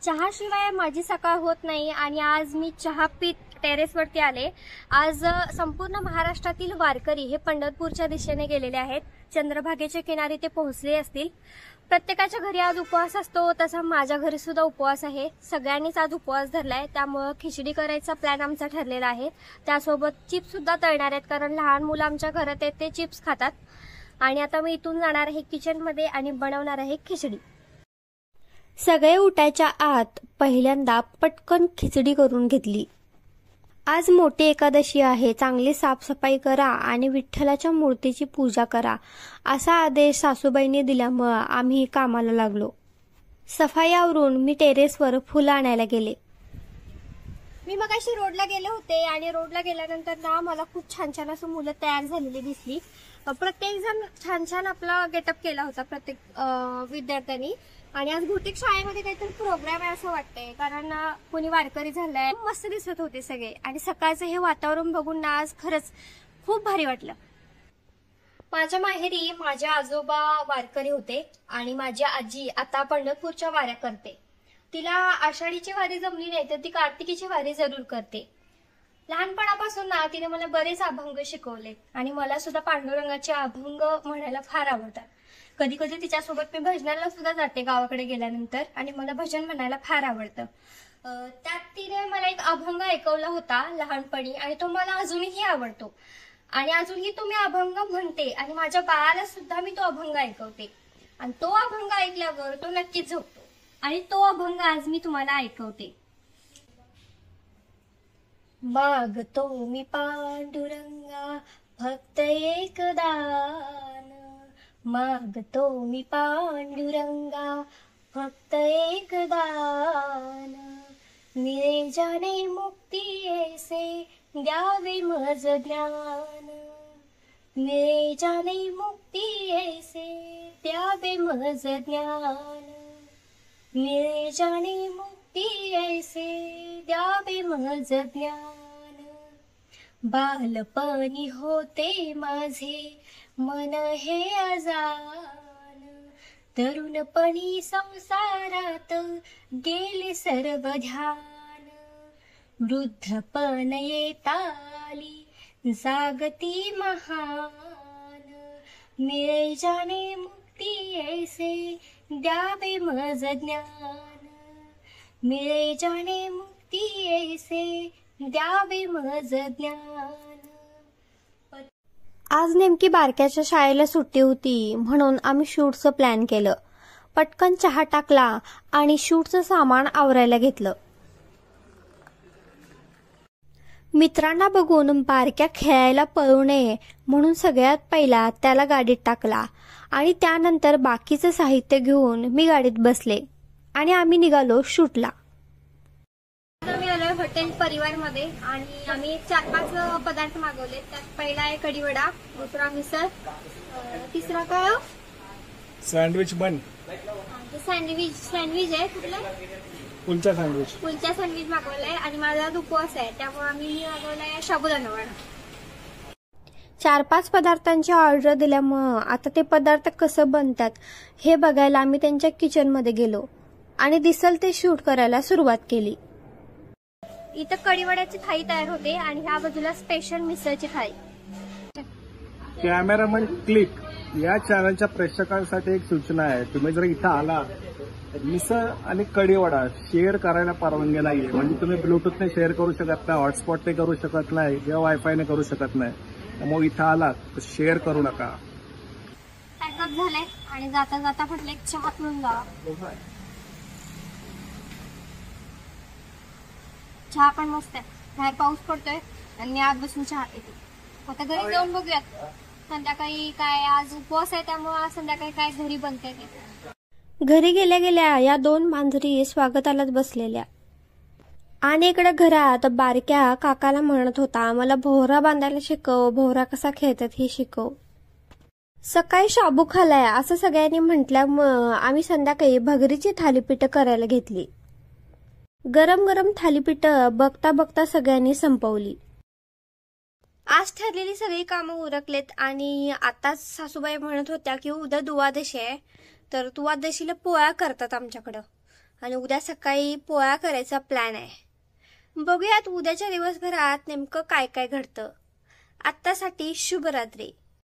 चहाशिवाय माझी सकाळ होत नाही आणि आज मी चहा पीत टेरेसवरती आले। आज संपूर्ण महाराष्ट्रातील वारकरी हे पंढरपूरच्या दिशेने गेलेले आहेत। चंद्रभागेच्या किनारी ते पोहोचले असतील। प्रत्येकाच्या घरी आज उपवास असतो, तसा माझ्या घरी सुद्धा उपवास आहे। सगळ्यांनीच आज उपवास धरलाय, त्यामुळे खिचडी करायचा प्लॅन आमचा ठरलेला आहे। त्यासोबत चिप्स सुद्धा तळणार आहेत, कारण लहान मुलं आमच्या घरात आहेत ते चिप्स खातात। आणि आता मी इथून जाणार आहे किचनमध्ये आणि बनवणार आहे खिचडी। सगळे उठायच्या आत पहिल्यांदा पटकन खिचडी करून घेतली। आज मोठी एकादशी आहे, चांगली साफसफाई करा आणि विठ्ठलाच्या मूर्तीची पूजा करा असा आदेश सासूबाईंनी दिल्यामुळे आम्ही कामाला लागलो। सफाई आवरून मी टेरेसवर फुलं आणायला गेले। मी मगाशी रोडला गेले होते आणि रोडला गेल्यानंतर ना मला खूप छान छान असं मुलं तयार झालेली दिसली। प्रत्येक जण छान छान आपला गेटअप केला होता प्रत्येक विद्यार्थ्यांनी। आणि आज बहुतेक शाळेमध्ये काहीतरी प्रोग्राम आहे असं वाटतंय, कारण कोणी वारकरी झालाय। मस्त दिसत होते सगळे आणि सकाळचं हे वातावरण बघून ना आज खरंच खूप भारी वाटलं। माझ्या माहेरी माझे आजोबा वारकरी होते आणि माझी आजी आता पंढरपूरच्या वाऱ्या करते। तिला आषाढीची वारी जमली नाही तर ती कार्तिकीची वारी जरूर करते। लहानपणापासून ना तिने मला बरेच अभंग शिकवले आणि मला सुद्धा पांडुरंगाचे अभंग म्हणायला फार आवडतात। कधी कधी तिच्यासोबत मी भजनाला सुद्धा जाते गावाकडे गेल्यानंतर आणि मला भजन म्हणायला फार आवडतं। त्यात तिने मला एक अभंग ऐकवला होता लहानपणी आणि तो मला अजूनही आवडतो आणि अजूनही तो मी अभंग म्हणते आणि माझ्या बाळाला सुद्धा मी तो अभंग ऐकवते आणि तो अभंग ऐकल्यावर तो नक्कीच झोपतो आणि तो अभंग आज मी तुम्हाला ऐकवते। मागतो मी पांडुरंगा फक्त एक दान, मागतो मी पांडुरंगा फक्त एक दान, मिळे जाणे मुक्ती ऐसे द्यावे मज ज्ञान, मिळे जाणे मुक्ती ऐसे द्यावे मज ज्ञान, मिळे जाणे मुक्ती ऐसे द्यावे मज ज्ञान। बालपणी होते माझे मन हे अजान, तरुणपणी संसारात गेले सर्व ध्यान, वृद्धपण येताली जागती महान, मिळे जाणे मुक्ती ऐसे द्यावे मज ज्ञान, मिळे जाणे मुक्ती ऐसे द्यावे मज ज्ञान। आज नेमकी बारक्याच्या शाळेला सुट्टी होती म्हणून आम्ही शूटचं प्लॅन केलं। पटकन चहा टाकला आणि शूटचं सामान आवरायला घेतलं। मित्रांना बघून बारक्या खेळायला पळू नये म्हणून सगळ्यात पहिला त्याला गाडीत टाकला आणि त्यानंतर बाकीचं साहित्य घेऊन मी गाडीत बसले आणि आम्ही निघालो शूटला। मी आलोय हॉटेल परिवार मध्ये आणि आम्ही 4-5 पदार्थ मागवले। त्यात पहिला आहे कढीवडा, दुसरा मिसळ, तिसरा काय सँडविच बन, सँडविच आहे कुठलं, कुलचा सँडविच मागवलाय आणि माझा उपवास आहे त्यामुळे आम्ही मागवलाय साबुदाणा वडा। 4-5 पदार्थांची ऑर्डर दिल्यामुळं आता ते पदार्थ कसं बनतात हे बघायला आम्ही त्यांच्या किचन मध्ये गेलो आणि दिसल ते शूट करायला सुरुवात केली। इथं कढीवड्याची थाळी तयार होते आणि ह्या बाजूला स्पेशल मिसळची थाळी। कॅमेरामन क्लिक या चॅनलच्या प्रेक्षकांसाठी एक सूचना आहे, तुम्ही जर इथं आला मिसळ आणि कढीवडा शेअर करायला परवानगी नाहीये। म्हणजे तुम्ही ब्लूटूथने शेअर करू शकत नाही, हॉटस्पॉटने करू शकत नाही किंवा वायफायने करू शकत नाही, त्यामुळे इथं आला तर शेअर करू नका। पॅकअप झालाय आणि जाता जाता म्हटलं एक चहा पिऊन जावा। चहा पण मस्त आहे, बाहेर पाऊस पडतोय आणि मी आत बसून चहा पिते। आता घरी जाऊन बघूयात संध्याकाळी काय, आज उपवास आहे त्यामुळे संध्याकाळी काय घरी बनते ते। घरी गेल्या गेल्या या 2 मांजरी स्वागतालाच बसलेल्या आणि इकडे घरात बारक्या काकाला म्हणत होता मला भोवरा बांधायला शिकव, भोवरा कसा खेळतात हे शिकव। सकाळी शाबू खालाय असं सगळ्यांनी म्हटल्यामुळं आम्ही संध्याकाळी भगरीची थालीपीठ करायला घेतली। गरम गरम थालीपीठ बघता बघता सगळ्यांनी संपवली। आज ठरलेली सगळी कामं उरकलेत आणि आताच सासूबाई म्हणत होत्या की उद्या दुवादशी आहे, तर दुवादशीला पोळ्या करतात आमच्याकडं आणि उद्या सकाळी पोळ्या करायचा प्लॅन आहे। बघूयात उद्याच्या दिवसभरात नेमकं काय काय घडतं। आत्तासाठी शुभरात्री।